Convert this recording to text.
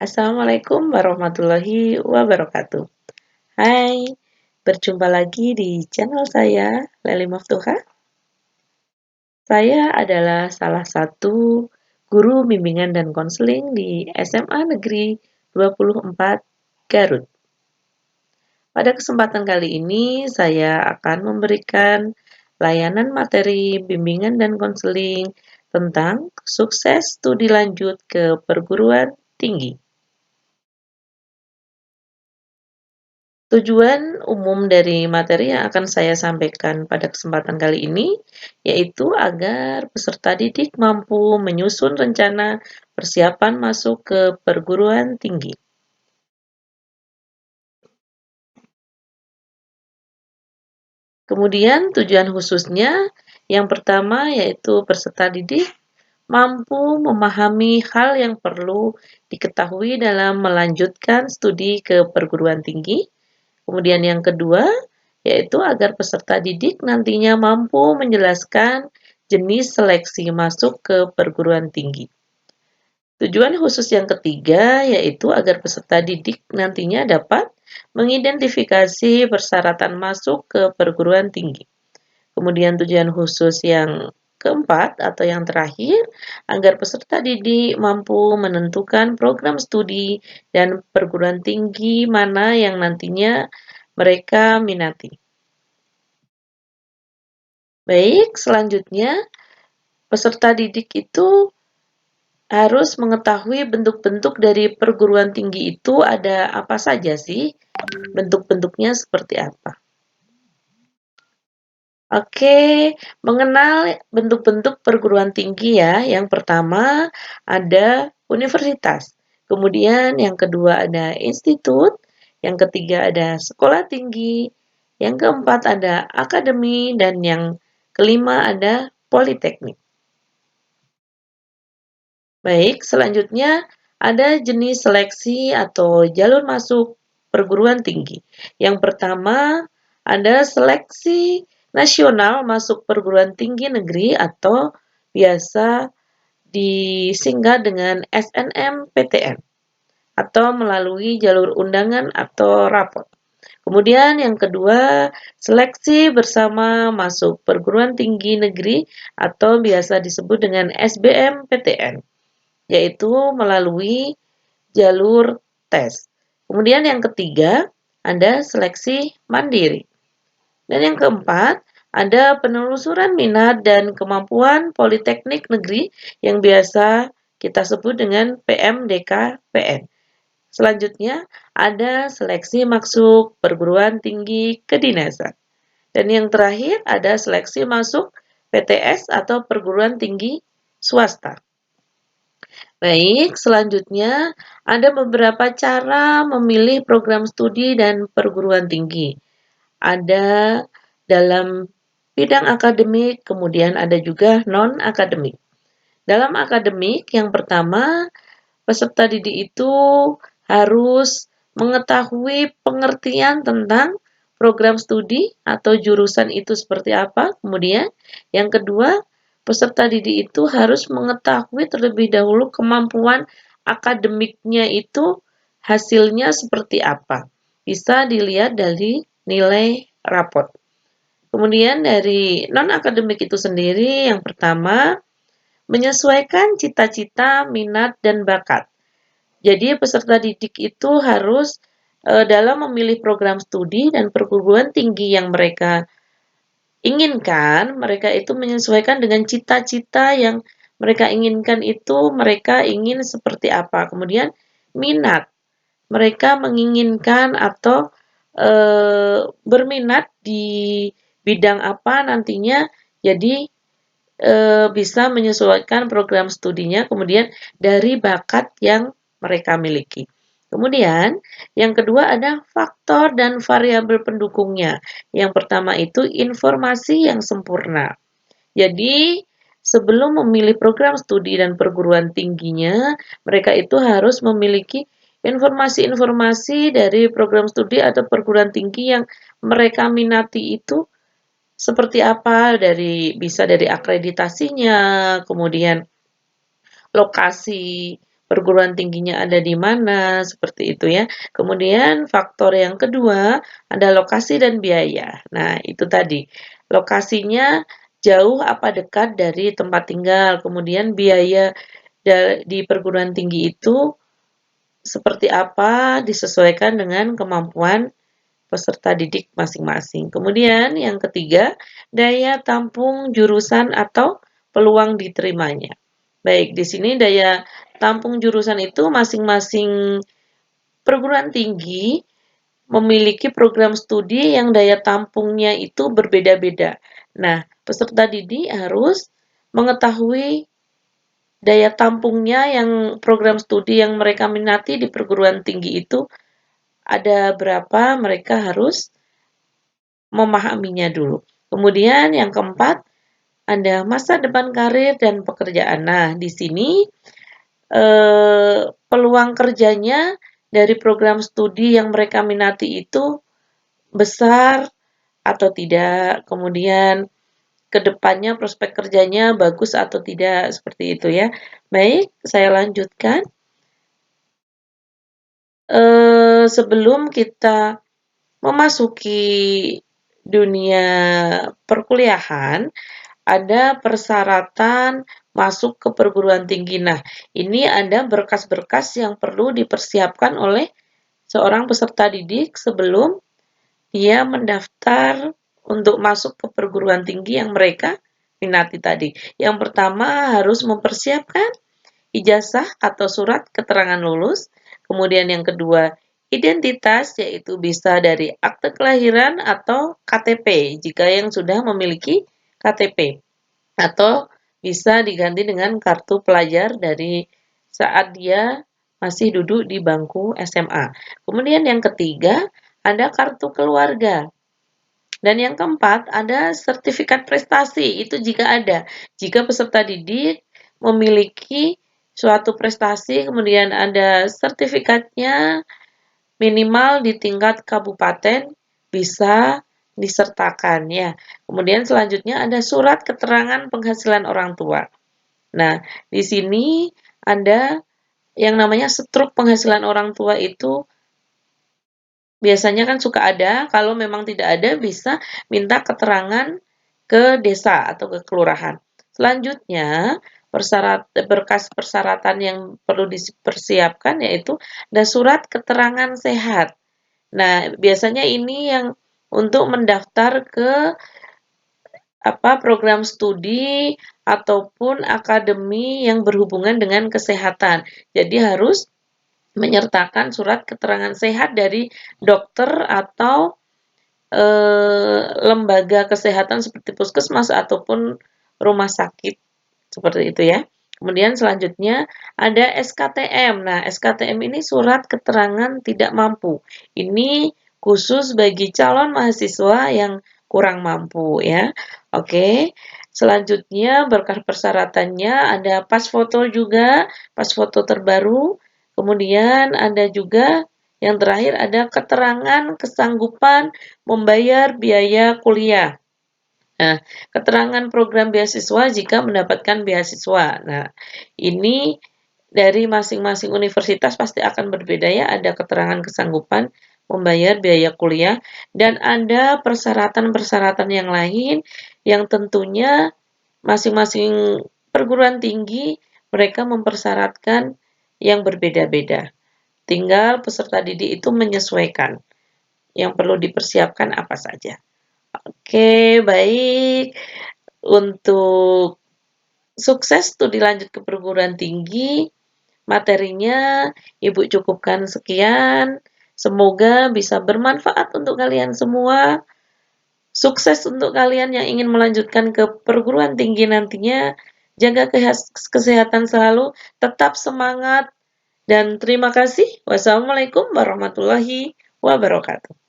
Assalamualaikum warahmatullahi wabarakatuh. Hai, berjumpa lagi di channel saya, Leli Maftuha. Saya adalah salah satu guru bimbingan dan konseling di SMA Negeri 24 Garut. Pada kesempatan kali ini, saya akan memberikan layanan materi bimbingan dan konseling tentang sukses studi lanjut ke perguruan tinggi. Tujuan umum dari materi yang akan saya sampaikan pada kesempatan kali ini, yaitu agar peserta didik mampu menyusun rencana persiapan masuk ke perguruan tinggi. Kemudian tujuan khususnya yang pertama yaitu peserta didik mampu memahami hal yang perlu diketahui dalam melanjutkan studi ke perguruan tinggi. Kemudian yang kedua, yaitu agar peserta didik nantinya mampu menjelaskan jenis seleksi masuk ke perguruan tinggi. Tujuan khusus yang ketiga, yaitu agar peserta didik nantinya dapat mengidentifikasi persyaratan masuk ke perguruan tinggi. Kemudian tujuan khusus yang keempat atau yang terakhir, agar peserta didik mampu menentukan program studi dan perguruan tinggi mana yang nantinya mereka minati. Baik, selanjutnya peserta didik itu harus mengetahui bentuk-bentuk dari perguruan tinggi itu ada apa saja sih? Bentuk-bentuknya seperti apa? Oke, mengenal bentuk-bentuk perguruan tinggi ya. Yang pertama ada universitas, kemudian yang kedua ada institut, yang ketiga ada sekolah tinggi, yang keempat ada akademi, dan yang kelima ada politeknik. Baik, selanjutnya ada jenis seleksi atau jalur masuk perguruan tinggi. Yang pertama ada seleksi nasional masuk perguruan tinggi negeri atau biasa disingkat dengan SNMPTN atau melalui jalur undangan atau rapot. Kemudian yang kedua, seleksi bersama masuk perguruan tinggi negeri atau biasa disebut dengan SBMPTN, yaitu melalui jalur tes. Kemudian yang ketiga, ada seleksi mandiri. Dan yang keempat, ada penelusuran minat dan kemampuan Politeknik Negeri yang biasa kita sebut dengan PMDK-PN. Selanjutnya, ada seleksi masuk perguruan tinggi kedinasan. Dan yang terakhir, ada seleksi masuk PTS atau perguruan tinggi swasta. Baik, selanjutnya ada beberapa cara memilih program studi dan perguruan tinggi. Ada dalam bidang akademik, kemudian ada juga non-akademik. Dalam akademik, yang pertama, peserta didik itu harus mengetahui pengertian tentang program studi atau jurusan itu seperti apa. Kemudian, yang kedua, peserta didik itu harus mengetahui terlebih dahulu kemampuan akademiknya itu hasilnya seperti apa. Bisa dilihat dari nilai raport. Kemudian dari non-akademik itu sendiri, yang pertama, menyesuaikan cita-cita, minat, dan bakat. Jadi peserta didik itu harus dalam memilih program studi dan perguruan tinggi yang mereka inginkan, mereka itu menyesuaikan dengan cita-cita yang mereka inginkan itu mereka ingin seperti apa. Kemudian minat, mereka menginginkan atau berminat di bidang apa nantinya, jadi bisa menyesuaikan program studinya kemudian dari bakat yang mereka miliki. Kemudian, yang kedua ada faktor dan variabel pendukungnya. Yang pertama itu informasi yang sempurna. Jadi, sebelum memilih program studi dan perguruan tingginya, mereka itu harus memiliki informasi-informasi dari program studi atau perguruan tinggi yang mereka minati itu seperti apa, bisa dari akreditasinya, kemudian lokasi perguruan tingginya ada di mana, seperti itu ya. Kemudian faktor yang kedua ada lokasi dan biaya. Nah, itu tadi. Lokasinya jauh apa dekat dari tempat tinggal, kemudian biaya di perguruan tinggi itu seperti apa disesuaikan dengan kemampuan peserta didik masing-masing. Kemudian yang ketiga, daya tampung jurusan atau peluang diterimanya. Baik, di sini daya tampung jurusan itu masing-masing perguruan tinggi memiliki program studi yang daya tampungnya itu berbeda-beda. Nah, peserta didik harus mengetahui daya tampungnya yang program studi yang mereka minati di perguruan tinggi itu ada berapa, mereka harus memahaminya dulu. Kemudian yang keempat, ada masa depan karir dan pekerjaan. Nah, di sini peluang kerjanya dari program studi yang mereka minati itu besar atau tidak. Kemudian ke depannya prospek kerjanya bagus atau tidak, seperti itu ya. Baik, saya lanjutkan. Sebelum kita memasuki dunia perkuliahan, ada persyaratan masuk ke perguruan tinggi. Nah, ini ada berkas-berkas yang perlu dipersiapkan oleh seorang peserta didik sebelum dia mendaftar untuk masuk ke perguruan tinggi yang mereka minati tadi. Yang pertama harus mempersiapkan ijazah atau surat keterangan lulus. Kemudian yang kedua, identitas, yaitu bisa dari akte kelahiran atau KTP jika yang sudah memiliki KTP, atau bisa diganti dengan kartu pelajar dari saat dia masih duduk di bangku SMA. Kemudian yang ketiga, ada kartu keluarga. Dan yang keempat, ada sertifikat prestasi, itu jika ada. Jika peserta didik memiliki suatu prestasi, kemudian ada sertifikatnya minimal di tingkat kabupaten, bisa disertakan ya. Kemudian selanjutnya ada surat keterangan penghasilan orang tua. Nah, di sini ada yang namanya struk penghasilan orang tua itu biasanya kan suka ada, kalau memang tidak ada bisa minta keterangan ke desa atau ke kelurahan. Selanjutnya, berkas persyaratan yang perlu dipersiapkan yaitu ada surat keterangan sehat. Nah, biasanya ini yang untuk mendaftar ke program studi ataupun akademi yang berhubungan dengan kesehatan. Jadi harus menyertakan surat keterangan sehat dari dokter atau lembaga kesehatan seperti puskesmas ataupun rumah sakit, seperti itu ya. Kemudian selanjutnya ada SKTM. Nah, SKTM ini surat keterangan tidak mampu. Ini khusus bagi calon mahasiswa yang kurang mampu ya. Oke. Selanjutnya berkas persyaratannya ada pas foto juga, pas foto terbaru. Kemudian ada juga yang terakhir ada keterangan kesanggupan membayar biaya kuliah. Nah, keterangan program beasiswa jika mendapatkan beasiswa. Nah, ini dari masing-masing universitas pasti akan berbeda ya, ada keterangan kesanggupan membayar biaya kuliah dan ada persyaratan-persyaratan yang lain yang tentunya masing-masing perguruan tinggi mereka mempersyaratkan yang berbeda-beda. Tinggal peserta didik itu menyesuaikan yang perlu dipersiapkan apa saja. Oke, baik. Untuk sukses studi lanjut ke perguruan tinggi, materinya Ibu cukupkan sekian. Semoga bisa bermanfaat untuk kalian semua. Sukses untuk kalian yang ingin melanjutkan ke perguruan tinggi nantinya. Jaga kesehatan selalu, tetap semangat, dan terima kasih. Wassalamualaikum warahmatullahi wabarakatuh.